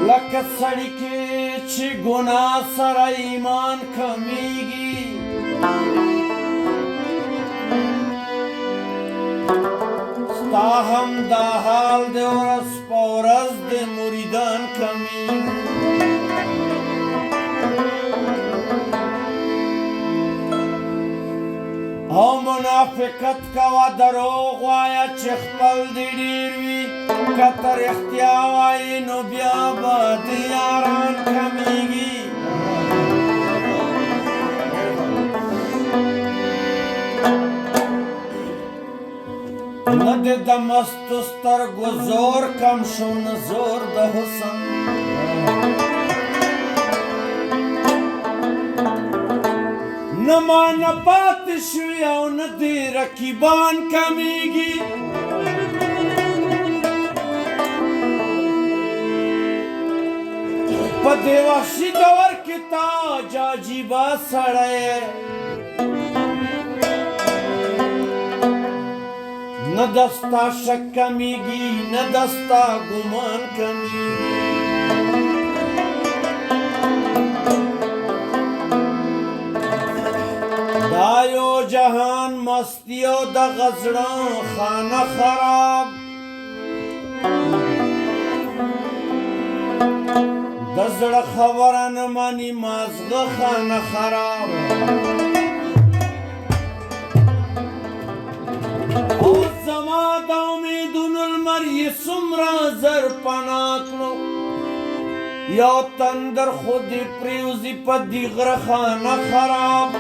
لکه سړی کې چې ګناه سره ایمان کمیږي ستا هم دا حال د ورځ په ورځ د مریدان کمیږي او منافقت کوا دروغ وایه چې خپل دې ډېر وي که تر اختیا وایي نو بیا به د یاران کمیږي نه دې د مستو سترګو زور کم شو نه زور د حسن نه مانه پاتې شوي او نه دې رقیبان کمیږي په دې وحشي دور کې تا عجیبه سړی نه دستا شک کمیږي نه دستا ګمان کمیږي دا یو جهان مستی او د غزړه خانه خراب د زړه خبره نه مانی مازغه خانه خراب او زما د امیدونو لمر یې څومره زر پناه کړو یو تندر خو دې پرېوځي په دې غره خانه خراب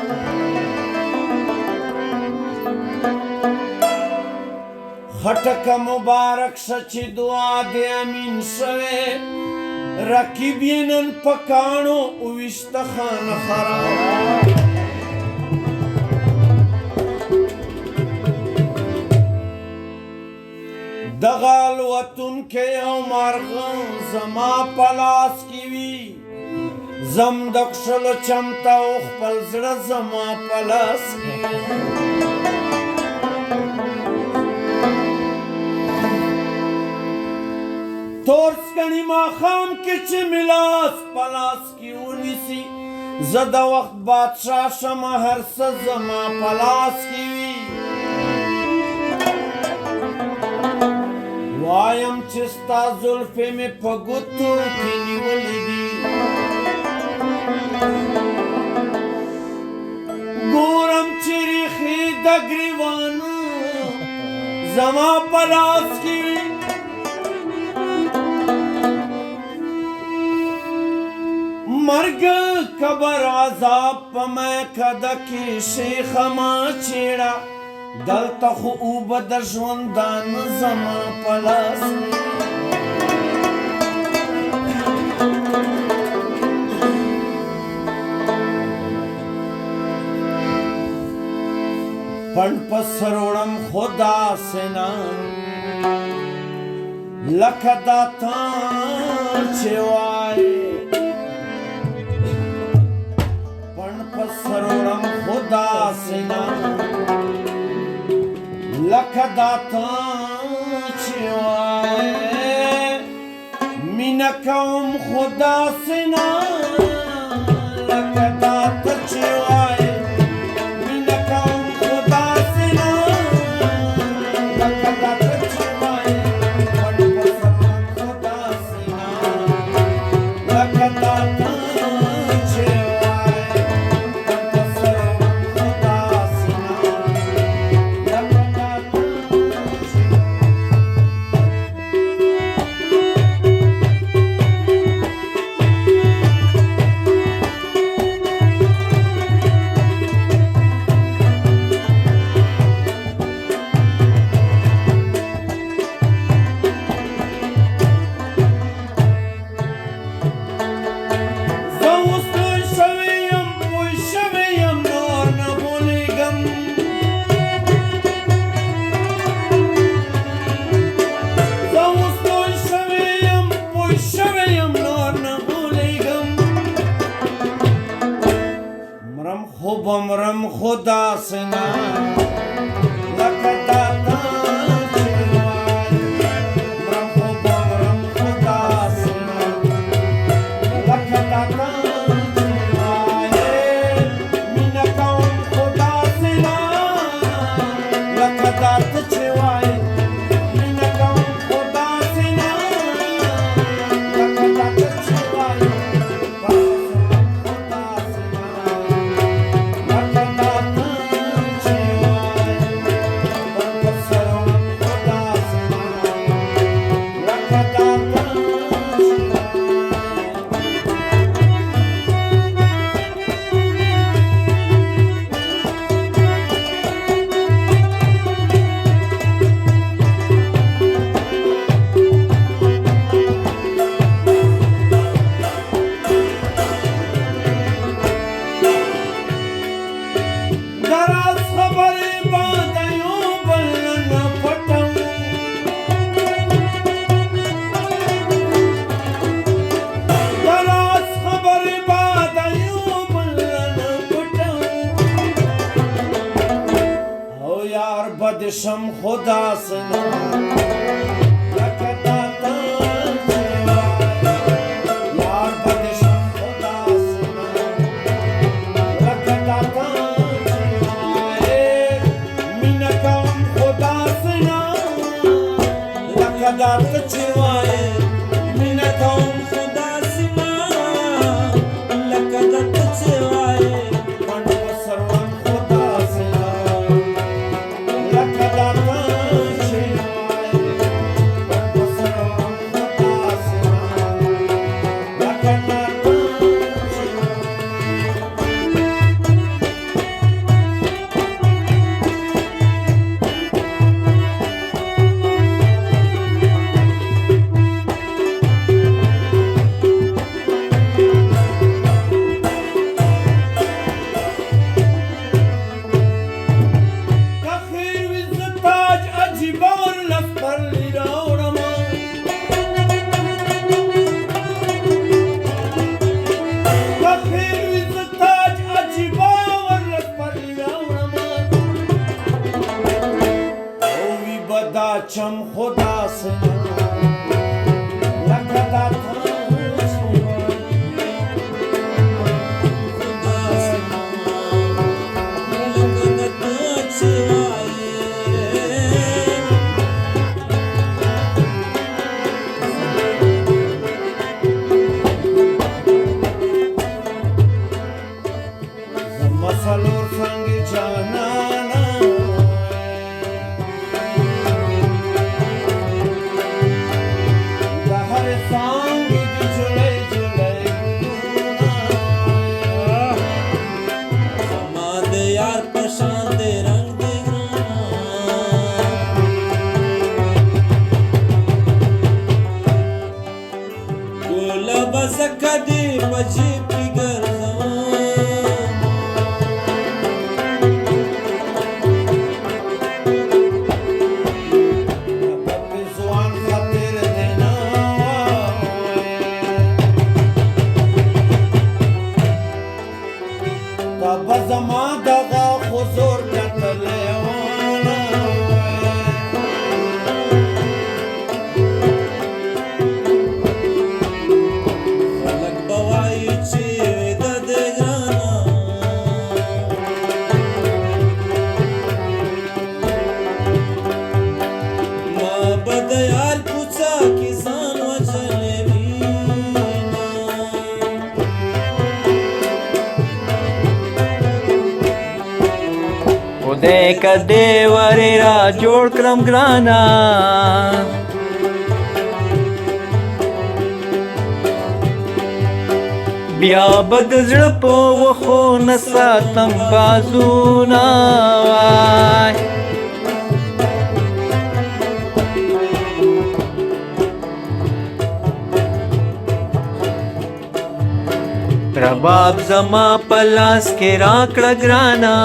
خټکه مبارک شه چې دعا دې امین شوې رقیب یې نن په کاڼو اوویشته خانه خراب دغه الوتونکی او مارغه زما په لاس کې وي زم د کښلو چمته او خپل زړه زما په لاس کې تور سکڼي ماښام کې چې مې لاس په لاس کې ونیسي زه د وخت بادشاه شمه هر څه زما په لاس کې وي وایم چې ستا زلفې مې په ګوتو کې نیولې دي ګورم چې ریښې د ګریوانه زما په لاس کې وي مرګ قبر عذاب په میکده کې شیخه ما چیړه دلته خو اوبه د ژوندانه زما په لاس پڼ په سر وړم خو داسې نه لکه دا تا چې وایې سرورم خدا سنا لکه دا تا چې وایې مینه کوم خدا سنا لکه دا تا چې وایې مینه کوم خدا سنا لکه دا تا چې وایې پڼ په سرورم خدا سنا لکه دا تا بمرم خدا سنا لکه دا تا چې وایې مرم خو بمرم خدا سنا شم خدا سنا لکه دا تان چې وای یار بد شم خدا سنا لکه دا تان چې وای مینه کوم خدا سنا لکه دا ته چې وای مینه کوم خدا سنا لکه دا ته چې وای پڼ په سروم خدا سنا لکه دا تان چې وای پڼ په سروم خدا سنا لکه دا تان چې کخیر وي زه تاج عجیبه ورله سپرلي راوړمه کخیر وي زه تاج عجیبه ورله سپرلي راوړمه او وي به دا چم خدا سنا لکه دا تان چې وای خدا سنا لکه دا تان چې وای زما څلور څانګې جانانه د هرې څانګې دې جوړی جوړی ګلونه زما د یار په شان دی رنګ دی ګرانه ګوله به زکه دې په جیب کې ګرځوم د ځوان خاطر دې نه وای دا به زما دغه حضور کتلی ونه خلک به وایي چې ویده دی ګرانه ما به د یار کوڅه کې ځان وژلی وینم خدای کدی وری را جوړ کړم ګرانا بیا به د زړه په وښو نه ساتم بازونه وای رباب زما په لاس کې راکړه ګرانا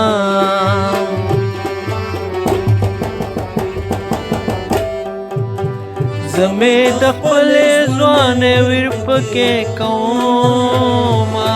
زمې د خپلې ځوانې ویر پکې کومه